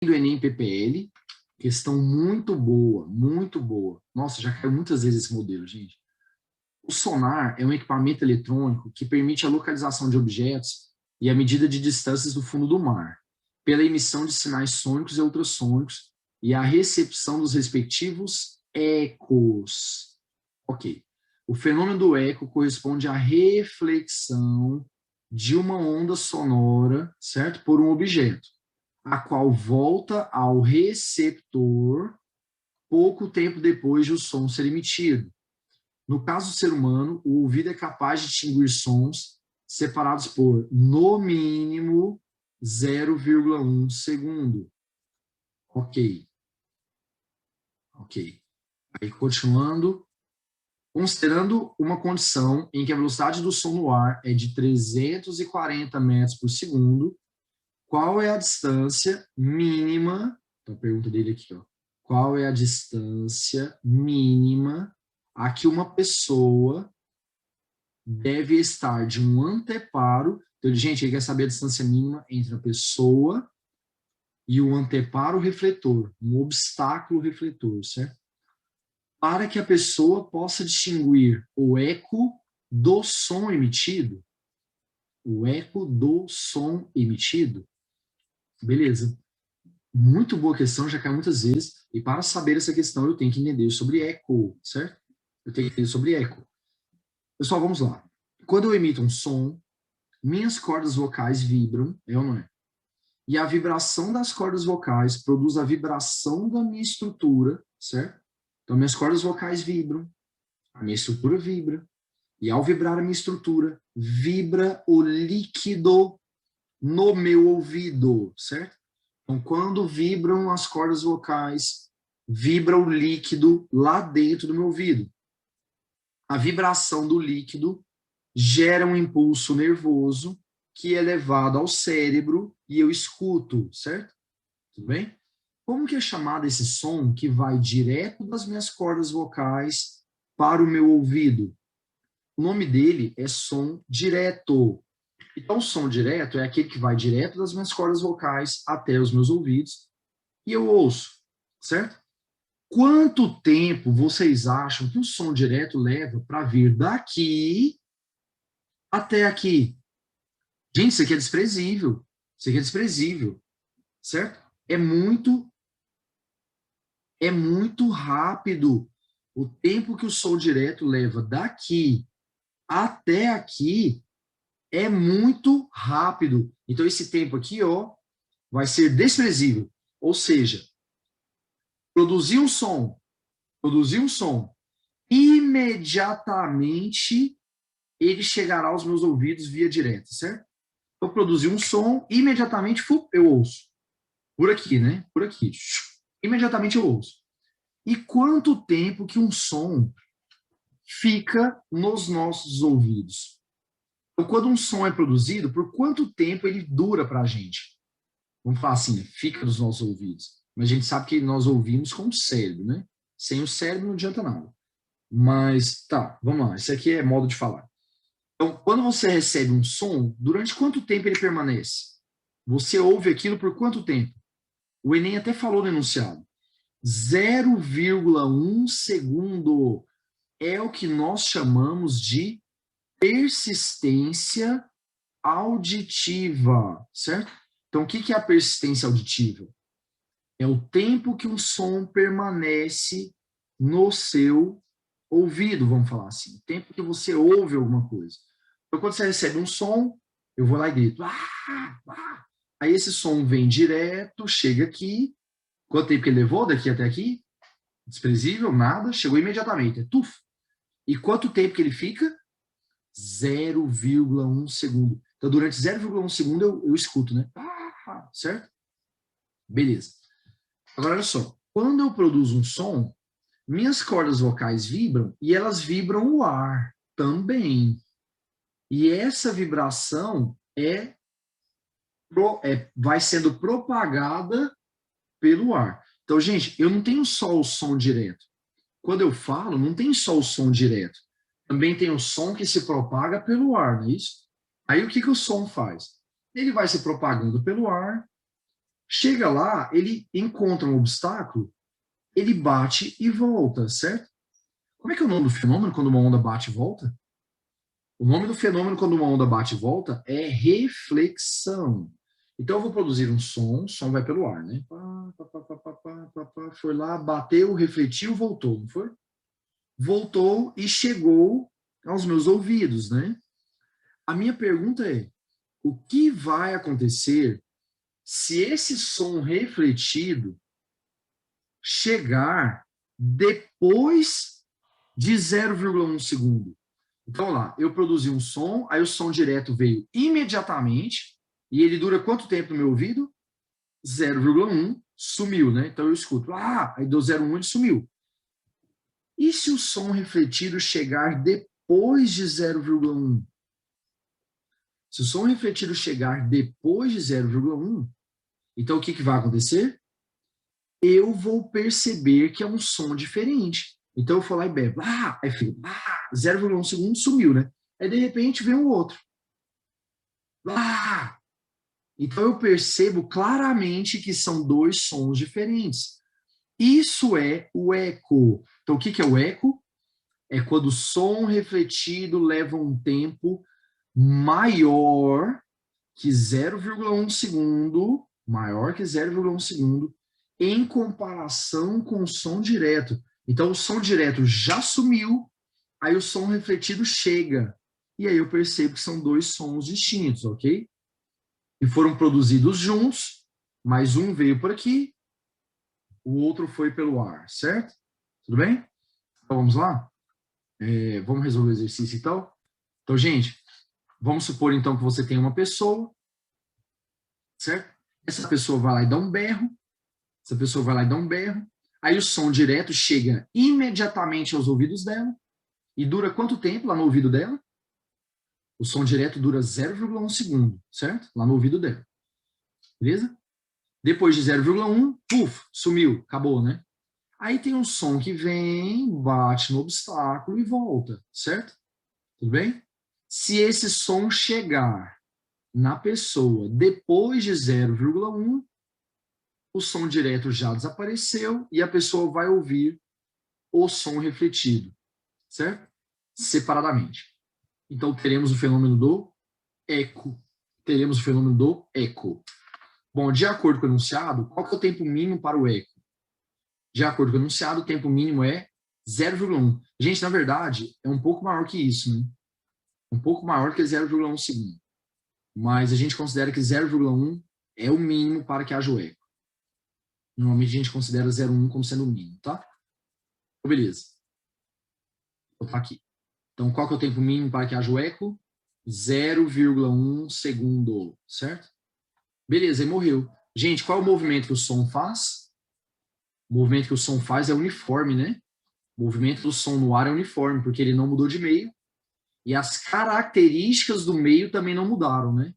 do Enem PPL, questão muito boa, muito boa. Nossa, já caiu muitas vezes esse modelo, gente. O sonar é um equipamento eletrônico que permite a localização de objetos e a medida de distâncias do fundo do mar, pela emissão de sinais sônicos e ultrassônicos e a recepção dos respectivos ecos. Ok. O fenômeno do eco corresponde à reflexão de uma onda sonora, certo? Por um objeto, a qual volta ao receptor pouco tempo depois de o som ser emitido. No caso do ser humano, o ouvido é capaz de distinguir sons separados por, no mínimo, 0,1 segundo. Ok. Ok. Aí, continuando. Considerando uma condição em que a velocidade do som no ar é de 340 metros por segundo, qual é a distância mínima? Então, a pergunta dele aqui, ó. Qual é a distância mínima a que uma pessoa deve estar de um anteparo? Então, gente, ele quer saber a distância mínima entre a pessoa e o anteparo refletor, um obstáculo refletor, certo? Para que a pessoa possa distinguir o eco do som emitido. O eco do som emitido. Beleza. Muito boa questão, já caiu muitas vezes. E para saber essa questão, eu tenho que entender sobre eco, certo? Eu tenho que entender sobre eco. Pessoal, vamos lá. Quando eu emito um som, minhas cordas vocais vibram, é ou não é? E a vibração das cordas vocais produz a vibração da minha estrutura, certo? Então, minhas cordas vocais vibram, a minha estrutura vibra, e ao vibrar a minha estrutura, vibra o líquido no meu ouvido, certo? Então, quando vibram as cordas vocais, vibra o líquido lá dentro do meu ouvido. A vibração do líquido gera um impulso nervoso que é levado ao cérebro e eu escuto, certo? Tudo bem? Como que é chamado esse som que vai direto das minhas cordas vocais para o meu ouvido? O nome dele é som direto. Então, o som direto é aquele que vai direto das minhas cordas vocais até os meus ouvidos e eu ouço, certo? Quanto tempo vocês acham que o som direto leva para vir daqui até aqui? Gente, isso aqui é desprezível. Isso aqui é desprezível, certo? É muito rápido. O tempo que o som direto leva daqui até aqui é muito rápido. Então, esse tempo aqui, ó, vai ser desprezível. Ou seja, produzir um som, imediatamente ele chegará aos meus ouvidos via direta, certo? Eu produzi um som, imediatamente eu ouço. Por aqui, né? Por aqui. Imediatamente eu ouço. E quanto tempo que um som fica nos nossos ouvidos? Então, quando um som é produzido, por quanto tempo ele dura para a gente? Vamos falar assim, fica nos nossos ouvidos. Mas a gente sabe que nós ouvimos com o cérebro, né? Sem o cérebro não adianta nada. Mas, tá, vamos lá. Esse aqui é modo de falar. Então, quando você recebe um som, durante quanto tempo ele permanece? Você ouve aquilo por quanto tempo? O Enem até falou no enunciado. 0,1 segundo é o que nós chamamos de persistência auditiva, certo? Então, o que é a persistência auditiva? É o tempo que um som permanece no seu ouvido, vamos falar assim. O tempo que você ouve alguma coisa. Então, quando você recebe um som, eu vou lá e grito. Aí esse som vem direto, chega aqui. Quanto tempo que ele levou daqui até aqui? Desprezível, nada. Chegou imediatamente. É tuf. E quanto tempo que ele fica? 0,1 segundo. Então, durante 0,1 segundo, eu escuto, né? Certo? Beleza. Agora, olha só. Quando eu produzo um som, minhas cordas vocais vibram e elas vibram o ar também. E essa vibração vai sendo propagada pelo ar. Então, gente, eu não tenho só o som direto. Quando eu falo, não tem só o som direto. Também tem o som que se propaga pelo ar, não é isso? Aí o que o som faz? Ele vai se propagando pelo ar, Chega lá, ele encontra um obstáculo, ele bate e volta, certo? Como é que é o nome do fenômeno quando uma onda bate e volta? O nome do fenômeno quando uma onda bate e volta é reflexão. Então eu vou produzir um som, o som vai pelo ar, né? Foi lá, bateu, refletiu, voltou, não foi? Voltou e chegou aos meus ouvidos, né? A minha pergunta é: o que vai acontecer se esse som refletido chegar depois de 0,1 segundo? Então, lá, eu produzi um som, aí o som direto veio imediatamente, e ele dura quanto tempo no meu ouvido? 0,1, sumiu, né? Então eu escuto, aí deu 0,1 e sumiu. E se o som refletido chegar depois de 0,1? Se o som refletido chegar depois de 0,1, então o que vai acontecer? Eu vou perceber que é um som diferente. Então eu vou lá e bebo. Aí fica, 0,1 segundo sumiu, né? Aí de repente vem um outro. Então eu percebo claramente que são dois sons diferentes. Isso é o eco. Então o que é o eco? É quando o som refletido leva um tempo maior que 0,1 segundo, maior que 0,1 segundo, em comparação com o som direto. Então, o som direto já sumiu, aí o som refletido chega. E aí eu percebo que são dois sons distintos, ok? E foram produzidos juntos, mas um veio por aqui, o outro foi pelo ar, certo? Tudo bem? Então, vamos lá? Vamos resolver o exercício, então? Então, gente, vamos supor, então, que você tem uma pessoa, certo? Essa pessoa vai lá e dá um berro, essa pessoa vai lá e dá um berro, aí o som direto chega imediatamente aos ouvidos dela, e dura quanto tempo lá no ouvido dela? O som direto dura 0,1 segundo, certo? Lá no ouvido dela. Beleza? Depois de 0,1, sumiu, acabou, né? Aí tem um som que vem, bate no obstáculo e volta, certo? Tudo bem? Se esse som chegar na pessoa depois de 0,1, o som direto já desapareceu e a pessoa vai ouvir o som refletido, certo? Separadamente. Então, teremos o fenômeno do eco. Teremos o fenômeno do eco. Bom, de acordo com o enunciado, qual que é o tempo mínimo para o eco? De acordo com o enunciado, o tempo mínimo é 0,1. Gente, na verdade, é um pouco maior que isso, né? Um pouco maior que 0,1 segundo. Mas a gente considera que 0,1 é o mínimo para que haja o eco. Normalmente a gente considera 0,1 como sendo o mínimo, tá? Então, beleza. Vou botar aqui. Então, qual que é o tempo mínimo para que haja o eco? 0,1 segundo, certo? Beleza, ele morreu. Gente, qual é o movimento que o som faz? O movimento que o som faz é uniforme, né? O movimento do som no ar é uniforme, porque ele não mudou de meio. E as características do meio também não mudaram, né?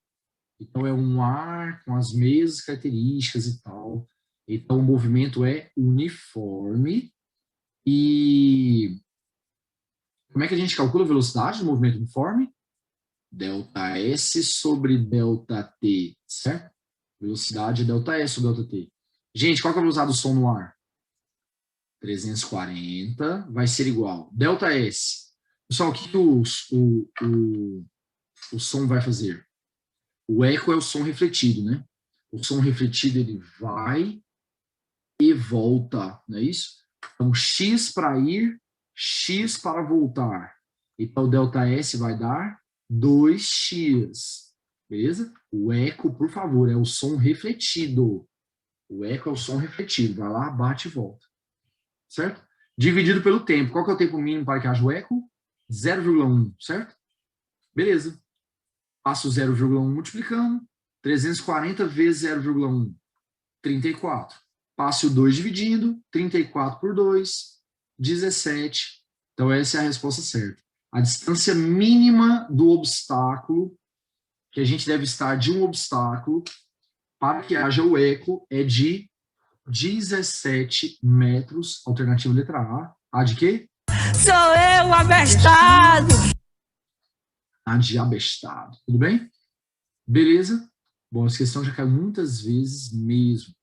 Então, é um ar com as mesmas características e tal. Então, o movimento é uniforme. E como é que a gente calcula a velocidade do movimento uniforme? ΔS sobre ΔT, certo? Velocidade é ΔS sobre ΔT. Gente, qual que é a velocidade do som no ar? 340 vai ser igual. ΔS. Pessoal, o que o som vai fazer? O eco é o som refletido, né? O som refletido, ele vai e volta, não é isso? Então, X para ir, X para voltar. Então, ΔS vai dar 2x. Beleza? O eco, por favor, é o som refletido. O eco é o som refletido. Vai lá, bate e volta. Certo? Dividido pelo tempo. Qual que é o tempo mínimo para que haja o eco? 0,1, certo? Beleza. Passo 0,1 multiplicando. 340 vezes 0,1. 34. Passe o 2 dividindo. 34 por 2. 17. Então, essa é a resposta certa. A distância mínima do obstáculo, que a gente deve estar de um obstáculo para que haja o eco, é de 17 metros. Alternativa letra A. A de quê? Sou eu, abestado! A de abestado. Tudo bem? Beleza? Bom, essa questão já caiu muitas vezes mesmo.